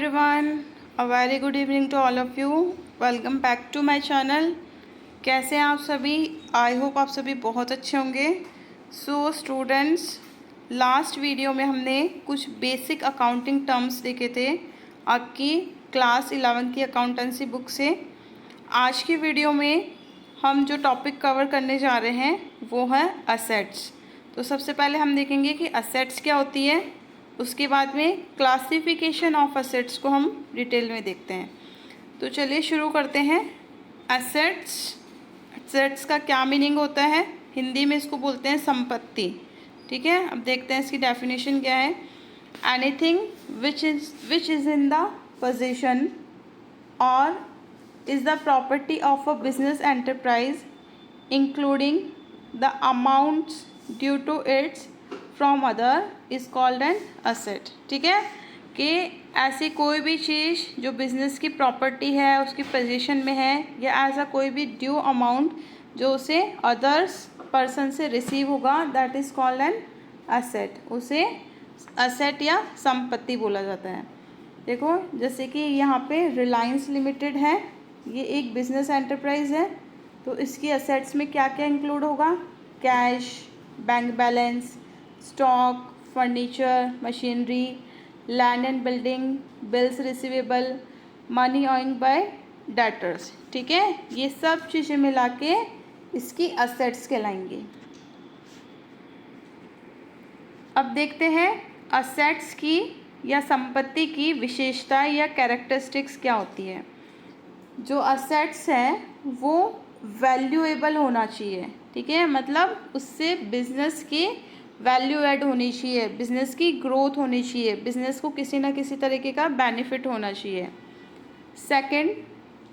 everyone, a very good evening to all of you. Welcome back to my channel. कैसे हैं आप सभी? I hope आप सभी बहुत अच्छे होंगे. सो स्टूडेंट्स, लास्ट वीडियो में हमने कुछ बेसिक अकाउंटिंग टर्म्स देखे थे आपकी क्लास 11 की अकाउंटेंसी बुक से. आज की वीडियो में हम जो टॉपिक कवर करने जा रहे हैं वो है असेट्स. तो सबसे पहले हम देखेंगे कि असेट्स क्या होती है. उसके बाद में क्लासिफिकेशन ऑफ असेट्स को हम डिटेल में देखते हैं. तो चलिए शुरू करते हैं. असेट्स का क्या मीनिंग होता है? हिंदी में इसको बोलते हैं संपत्ति. ठीक है, अब देखते हैं इसकी डेफिनेशन क्या है. Anything which is in the position और is the property of a business enterprise including the amounts due to its from other is called an asset. ठीक है, कि ऐसी कोई भी चीज़ जो बिज़नेस की प्रॉपर्टी है, उसकी पोजीशन में है, या ऐसा कोई भी ड्यू अमाउंट जो उसे अदर्स पर्सन से रिसीव होगा, that is called an asset. उसे असेट या संपत्ति बोला जाता है. देखो, जैसे कि यहाँ पे रिलायंस लिमिटेड है, ये एक बिजनेस एंटरप्राइज है. तो इसकी असेट्स में क्या क्या इंक्लूड होगा? Cash, bank balance, stock, furniture, machinery, land and building, bills receivable, money owing bye debtors. ठीक है, ये सब चीज़ें मिला के इसकी असेट्स कहलाएंगी. अब देखते हैं असेट्स की या संपत्ति की विशेषता या कैरेक्टरिस्टिक्स क्या होती है. जो असेट्स हैं वो वैल्यूएबल होना चाहिए. ठीक है, मतलब उससे बिजनेस की वैल्यू ऐड होनी चाहिए, बिजनेस की ग्रोथ होनी चाहिए, बिजनेस को किसी ना किसी तरीके का बेनिफिट होना चाहिए. Second,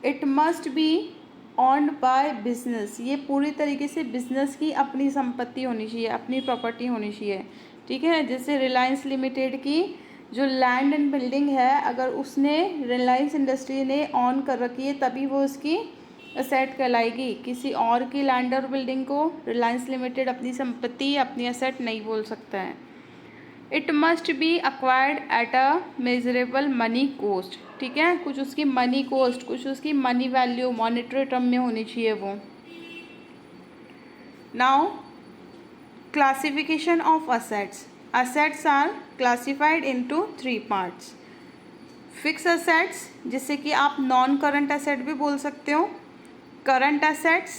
it must B owned by business. ये पूरी तरीके से बिजनेस की अपनी संपत्ति होनी चाहिए, अपनी प्रॉपर्टी होनी चाहिए. ठीक है, जैसे रिलायंस लिमिटेड की जो लैंड एंड बिल्डिंग है, अगर उसने रिलायंस इंडस्ट्री ने ऑन कर रखी है तभी वो उसकी असेट कहलाएगी. किसी और की लैंड और बिल्डिंग को रिलायंस लिमिटेड अपनी संपत्ति, अपनी असेट नहीं बोल सकता है. It must be acquired at a measurable money cost. ठीक है, कुछ उसकी मनी कोस्ट, कुछ उसकी मनी वैल्यू मॉनेटरी टर्म में होनी चाहिए वो. Now classification of assets. Assets are classified into 3 parts. Fix assets, जिसे कि आप नॉन करंट असेट भी बोल सकते हो, करंट असेट्स,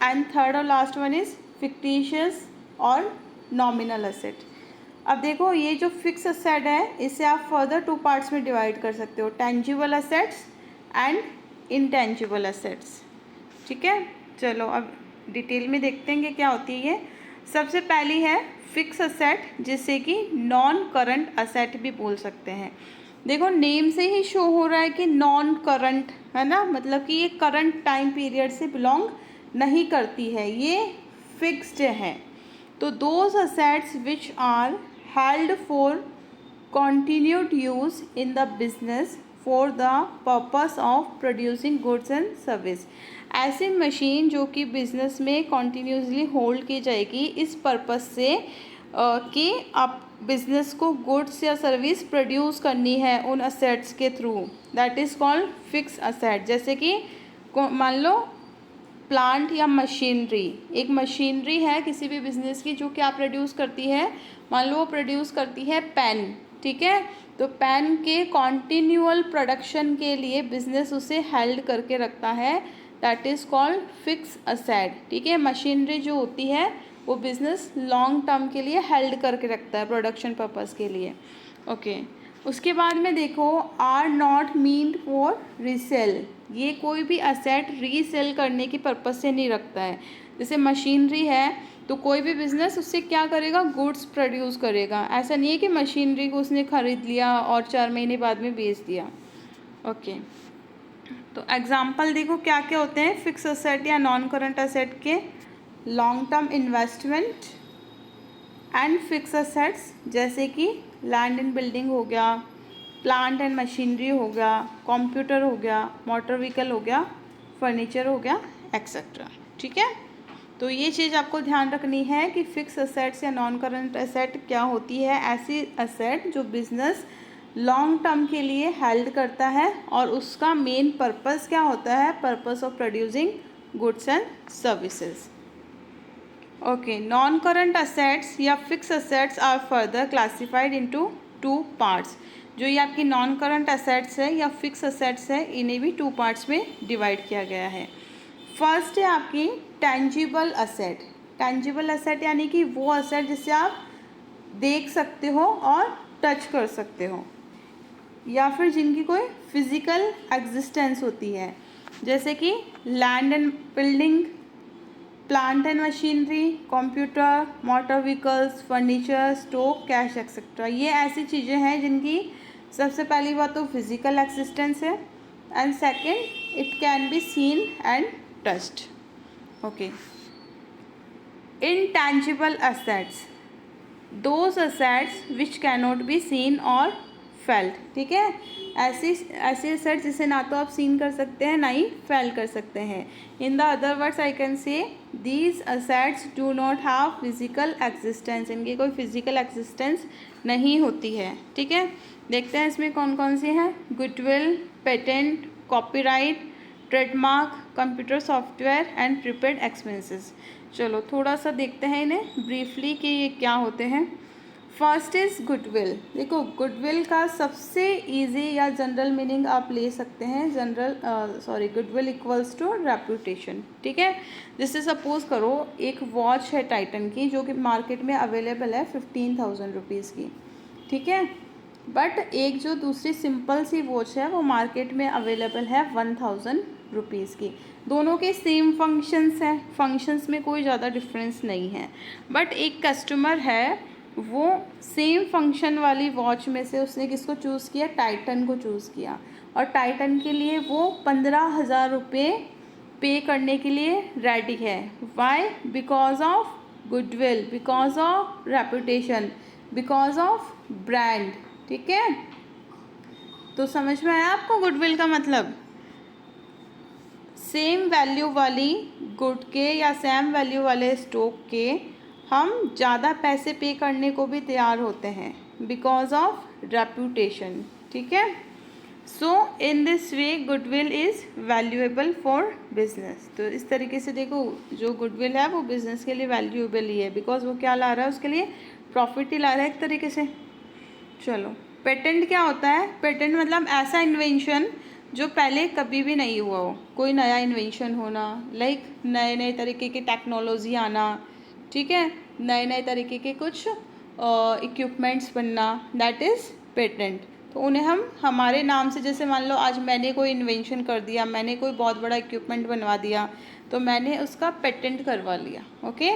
एंड थर्ड और लास्ट वन इज फिक्टिशियस और नॉमिनल असेट. अब देखो, ये जो फिक्स असेट है इसे आप फर्दर 2 पार्ट्स में डिवाइड कर सकते हो, tangible assets and intangible assets. ठीक है, चलो अब डिटेल में देखते हैं कि क्या होती है ये. सबसे पहली है फिक्स असेट, जिसे कि नॉन करंट असेट भी बोल सकते हैं. देखो, नेम से ही शो हो रहा है कि नॉन करंट है ना, मतलब कि ये करंट टाइम पीरियड से बिलोंग नहीं करती है, ये फिक्स्ड है. तो those assets which are held for continued use in the business for the purpose of producing goods and service. ऐसी मशीन जो कि बिजनेस में कॉन्टीन्यूसली होल्ड की जाएगी इस पर्पस से कि आप बिजनेस को गुड्स या सर्विस प्रोड्यूस करनी है उन असेट्स के through, that is called fix asset. जैसे कि मान लो प्लांट या मशीनरी, एक मशीनरी है किसी भी बिजनेस की जो क्या प्रोड्यूस करती है, मान लो वो प्रोड्यूस करती है पेन. ठीक है, तो पेन के कॉन्टिन्यूअल प्रोडक्शन के लिए बिजनेस उसे हेल्ड करके रखता है, that is called fix asset. ठीक है, मशीनरी जो होती है वो बिज़नेस लॉन्ग टर्म के लिए हेल्ड करके रखता है प्रोडक्शन पर्पस के लिए. ओके, उसके बाद में देखो, are not meant for resale. ये कोई भी असेट रीसेल करने की पर्पस से नहीं रखता है. जैसे मशीनरी है तो कोई भी बिज़नेस उससे क्या करेगा, गुड्स प्रोड्यूस करेगा. ऐसा नहीं है कि मशीनरी को उसने ख़रीद लिया और 4 महीने बाद में बेच दिया. ओके, तो एग्जाम्पल देखो क्या क्या होते हैं फिक्स असेट या नॉन करंट असेट के. Long term investment and fix assets, जैसे कि लैंड एंड बिल्डिंग हो गया, प्लांट एंड मशीनरी हो गया, कंप्यूटर हो गया, मोटर व्हीकल हो गया, फर्नीचर हो गया, एक्सेट्रा. ठीक है, तो ये चीज़ आपको ध्यान रखनी है कि फिक्स असेट्स या नॉन करंट असेट क्या होती है. ऐसी असेट जो बिजनेस लॉन्ग टर्म के लिए हेल्ड करता है और उसका मेन पर्पस क्या होता है, purpose of producing goods and services. Okay, non current assets या fix assets are further classified into 2 parts. जो ये आपकी नॉन करंट असेट्स है या फिक्स असेट्स है, इन्हें भी 2 पार्ट्स में डिवाइड किया गया है। फर्स्ट है आपकी टेंजिबल असेट। टेंजिबल असेट यानी कि वो असेट जिसे आप देख सकते हो और टच कर सकते हो, या फिर जिनकी कोई फिजिकल एग्जिस्टेंस होती है, जैसे कि land and building, plant and machinery, computer, motor vehicles, furniture, stock, cash etcetera. ये ऐसी चीज़ें हैं जिनकी सबसे पहली बात तो फिजिकल एक्सिस्टेंस है, and second it can be seen and touched. Okay, intangible assets, those assets which cannot be seen और फेल्ट। ठीक है, ऐसी असेट्स जिसे ना तो आप सीन कर सकते हैं ना ही फेल कर सकते हैं। In the other words I can say these assets do not have physical existence. इनकी कोई फिजिकल एग्जिस्टेंस नहीं होती है। ठीक है, देखते हैं इसमें कौन कौन सी हैं। Goodwill, patent, copyright, trademark, computer software and prepaid expenses. चलो थोड़ा सा देखते हैं इन्हें ब्रीफली कि ये क्या होते हैं। First is goodwill. देखो, गुडविल का सबसे इजी या जनरल मीनिंग आप ले सकते हैं, गुडविल इक्वल्स टू रेपुटेशन। ठीक है, जैसे सपोज करो एक वॉच है टाइटन की जो कि मार्केट में अवेलेबल है 15,000 रुपीज़ की। ठीक है, बट एक जो दूसरी सिंपल सी वॉच है वो मार्केट में अवेलेबल है 1,000 रुपीज़ की। दोनों के सेम फंक्शंस हैं, फंक्शंस में कोई ज़्यादा डिफरेंस नहीं है, बट एक कस्टमर है वो सेम फंक्शन वाली वॉच में से उसने किसको चूज़ किया, टाइटन को चूज़ किया, और टाइटन के लिए वो 15,000 रुपये पे करने के लिए रेडी है। Why? Because of goodwill, because of reputation, because of brand. ठीक है, तो समझ में आया आपको गुडविल का मतलब? सेम वैल्यू वाली गुड के या सेम वैल्यू वाले स्टॉक के हम ज़्यादा पैसे पे करने को भी तैयार होते हैं बिकॉज ऑफ रेपुटेशन। ठीक है, so in this way goodwill is valuable for business. तो इस तरीके से देखो, जो गुडविल है वो बिजनेस के लिए वैल्यूएबल ही है, बिकॉज वो क्या ला रहा है, उसके लिए प्रॉफिट ही ला रहा है एक तरीके से। चलो, पेटेंट क्या होता है? पेटेंट मतलब ऐसा इन्वेंशन जो पहले कभी भी नहीं हुआ हो, कोई नया इन्वेंशन होना, लाइक नए नए तरीके की टेक्नोलॉजी आना। ठीक है, नए नए तरीके के कुछ इक्विपमेंट्स बनना, दैट इज़ पेटेंट। तो उन्हें हम हमारे नाम से, जैसे मान लो आज मैंने कोई इन्वेंशन कर दिया, मैंने कोई बहुत बड़ा इक्विपमेंट बनवा दिया, तो मैंने उसका पेटेंट करवा लिया। Okay,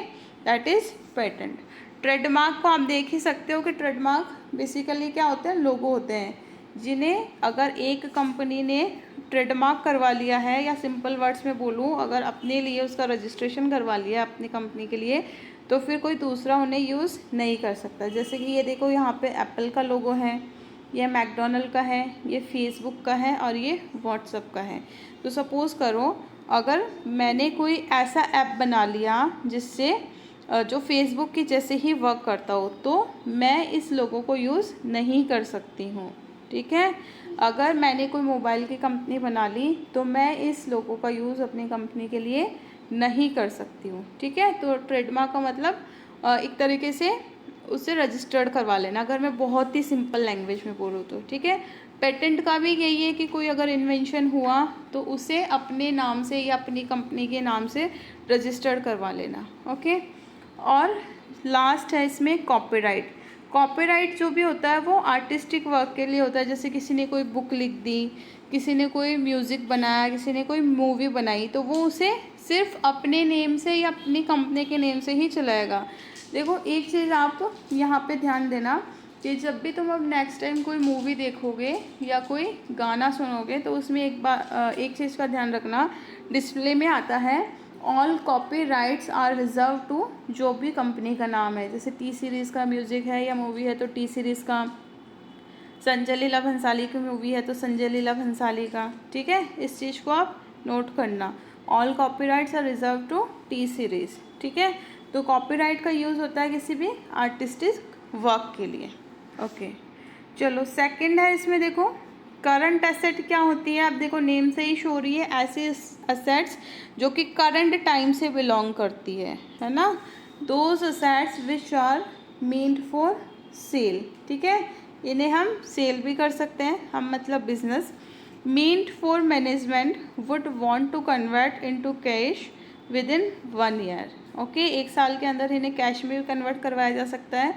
that is patent. Trademark को आप देख ही सकते हो कि ट्रेडमार्क बेसिकली क्या होते हैं, लोगो होते हैं, जिन्हें अगर एक कंपनी ने ट्रेडमार्क करवा लिया है, या सिंपल वर्ड्स में बोलूँ, अगर अपने लिए उसका रजिस्ट्रेशन करवा लिया अपनी कंपनी के लिए, तो फिर कोई दूसरा उन्हें यूज़ नहीं कर सकता। जैसे कि ये देखो, यहाँ पे एप्पल का लोगो है, ये मैकडोनल्ड का है, ये फेसबुक का है और ये व्हाट्सएप का है। तो सपोज़ करो अगर मैंने कोई ऐसा ऐप बना लिया जिससे जो फेसबुक की जैसे ही वर्क करता हो, तो मैं इस लोगो को यूज़ नहीं कर सकती हूँ। ठीक है, अगर मैंने कोई मोबाइल की कंपनी बना ली तो मैं इस लोगो का यूज़ अपनी कंपनी के लिए नहीं कर सकती हूँ। ठीक है, तो ट्रेडमार्क का मतलब एक तरीके से उसे रजिस्टर्ड करवा लेना, अगर मैं बहुत ही सिंपल लैंग्वेज में बोलूँ तो। ठीक है, पेटेंट का भी यही है कि कोई अगर इन्वेंशन हुआ तो उसे अपने नाम से या अपनी कंपनी के नाम से रजिस्टर्ड करवा लेना। ओके, और लास्ट है इसमें कॉपीराइट। कॉपीराइट जो भी होता है वो आर्टिस्टिक वर्क के लिए होता है, जैसे किसी ने कोई बुक लिख दी, किसी ने कोई म्यूज़िक बनाया, किसी ने कोई मूवी बनाई, तो वो उसे सिर्फ अपने नेम से या अपनी कंपनी के नेम से ही चलाएगा। देखो, एक चीज़ आप यहाँ पे ध्यान देना कि जब भी तुम अब नेक्स्ट टाइम कोई मूवी देखोगे या कोई गाना सुनोगे, तो उसमें एक चीज़ का ध्यान रखना, डिस्प्ले में आता है all copyrights are reserve to जो भी कंपनी का नाम है। जैसे टी सीरीज़ का म्यूज़िक है या मूवी है तो टी सीरीज़ का, संजय लीला भंसाली की मूवी है तो संजय लीला भंसाली का। ठीक है, इस चीज़ को आप नोट करना, all copyrights are reserve to T Series. ठीक है, तो कॉपीराइट का यूज़ होता है किसी भी आर्टिस्टिक वर्क के लिए। ओके, चलो सेकंड है इसमें, देखो करंट एसेट क्या होती है। अब देखो नेम से ही शो रही है, ऐसी असेट्स जो कि करंट टाइम से बिलोंग करती है ना। Those assets which are meant for sale, ठीक है, इन्हें हम सेल भी कर सकते हैं हम, मतलब business. Meant for management would want to convert into cash within 1 year, okay, 1 साल के अंदर इन्हें कैश में भी कन्वर्ट करवाया जा सकता है।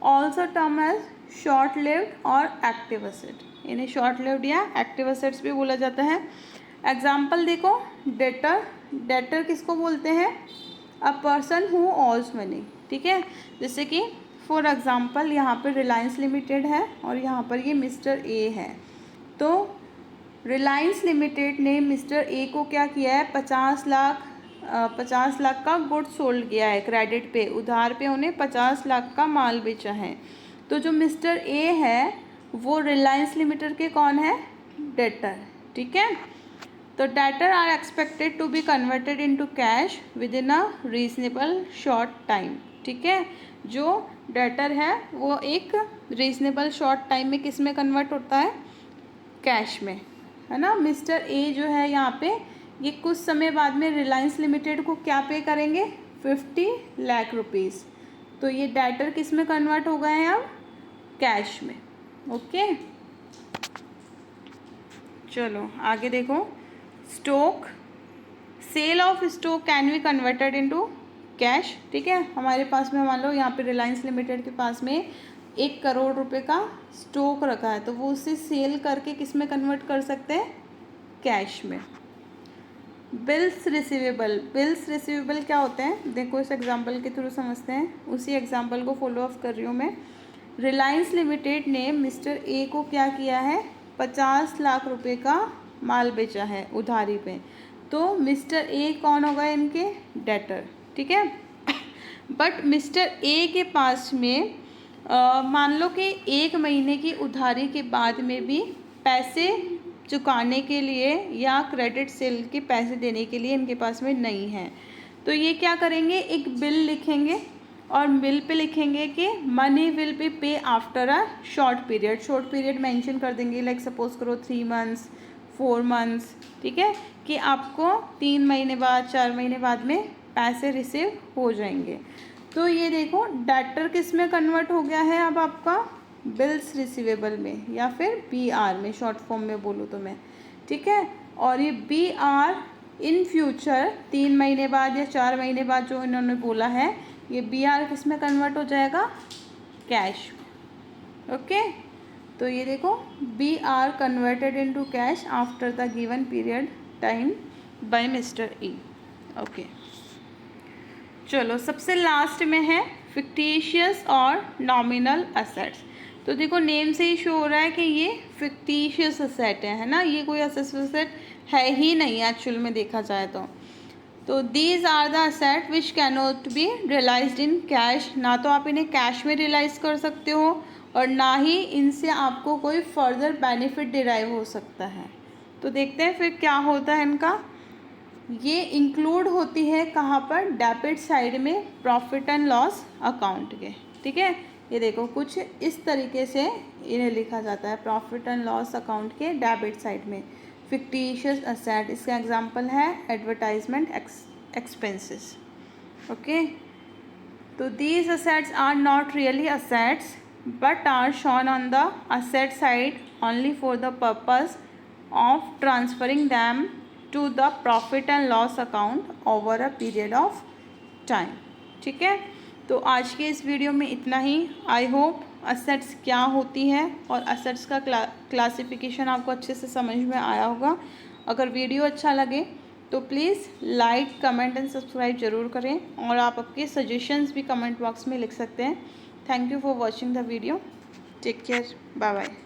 Also term as short lived और एक्टिव एसेट, इन्हें शॉर्ट लिव्ड या एक्टिव एसेट्स भी बोला जाता है। एग्जाम्पल देखो, डेटर, डेटर किसको बोलते हैं, अ पर्सन हु ऑज मनी, ठीक है। जैसे कि फॉर एग्जाम्पल यहाँ पर रिलायंस लिमिटेड है और यहाँ पर ये मिस्टर ए है। तो रिलायंस लिमिटेड ने मिस्टर ए को क्या किया है, 50 लाख का गुड्स सोल्ड किया है क्रेडिट पे, उधार पे उन्हें 50 लाख का माल बेचा है। तो जो मिस्टर ए है वो रिलायंस लिमिटेड के कौन है, डेटर, ठीक है। तो debtor are expected to be converted into cash within a reasonable short time, ठीक है। जो डेटर है वो एक रीजनेबल शॉर्ट टाइम में किस में कन्वर्ट होता है, कैश में, है ना। मिस्टर ए जो है यहाँ पे ये कुछ समय बाद में रिलायंस लिमिटेड को क्या पे करेंगे, 50 लाख रुपीज़। तो ये डेटर किस में कन्वर्ट हो गए हैं अब, कैश में, ओके। चलो आगे देखो, stock, sale of stock can be converted into cash, ठीक है। हमारे पास में मान लो यहाँ पे रिलायंस लिमिटेड के पास में 1 करोड़ रुपए का स्टॉक रखा है, तो वो उसे सेल करके किस में कन्वर्ट कर सकते हैं, कैश में। बिल्स रिसीवेबल, बिल्स रिसीवेबल क्या होते हैं, देखो इस एग्जांपल के थ्रू समझते हैं, उसी एग्जांपल को फॉलो अप कर रही हूँ मैं। रिलायंस लिमिटेड ने मिस्टर ए को क्या किया है, 50 लाख रुपए का माल बेचा है उधारी पे। तो मिस्टर ए कौन होगा, इनके डेटर, ठीक है। बट मिस्टर ए के पास में मान लो कि 1 महीने की उधारी के बाद में भी पैसे चुकाने के लिए या क्रेडिट सेल के पैसे देने के लिए इनके पास में नहीं है। तो ये क्या करेंगे, एक बिल लिखेंगे और बिल पे लिखेंगे कि मनी विल बी पे after a short period, short period mention कर देंगे, लाइक सपोज करो 3 मंथ्स 4 मंथ्स, ठीक है, कि आपको 3 महीने बाद 4 महीने बाद में पैसे रिसीव हो जाएंगे। तो ये देखो डेटर किस में कन्वर्ट हो गया है अब आपका, बिल्स रिसीवेबल में या फिर BR में, शॉर्ट फॉर्म में बोलूँ तो मैं, ठीक है। और ये BR इन फ्यूचर 3 महीने बाद या 4 महीने बाद जो इन्होंने बोला है, ये BR किस में कन्वर्ट हो जाएगा, कैश, ओके। तो ये देखो BR converted into cash after the given period time by mister E, okay. चलो सबसे लास्ट में है फिक्टिशियस और नॉमिनल असेट्स। तो देखो नेम से ही शो हो रहा है कि ये फिक्टिशियस असेट है ना, ये कोई असेट है ही नहीं एक्चुअल में देखा जाए तो these are the asset which cannot be realised in cash, ना तो आप इन्हें कैश में रियलाइज कर सकते हो और ना ही इनसे आपको कोई फर्दर बेनिफिट डिराइव हो सकता है। तो देखते हैं फिर क्या होता है इनका। ये इंक्लूड होती है कहाँ पर, डेबिट साइड में प्रॉफिट एंड लॉस अकाउंट के, ठीक है। ये देखो कुछ इस तरीके से इन्हें लिखा जाता है, प्रॉफिट एंड लॉस अकाउंट के डेबिट साइड में फिक्टिशियस असेट। इसका एग्जांपल है एडवर्टाइजमेंट एक्सपेंसेस, ओके। तो these assets are not really assets but are shown on the asset side only for the purpose of transferring them to the profit and loss account over a period of time, ठीक है। तो आज के इस video में इतना ही। I hope assets क्या होती है और असेट्स का क्लासिफिकेशन आपको अच्छे से समझ में आया होगा। अगर वीडियो अच्छा लगे तो please like comment and subscribe ज़रूर करें और आप आपके सजेशंस भी कमेंट बॉक्स में लिख सकते हैं। Thank you for watching the video, take care, bye bye.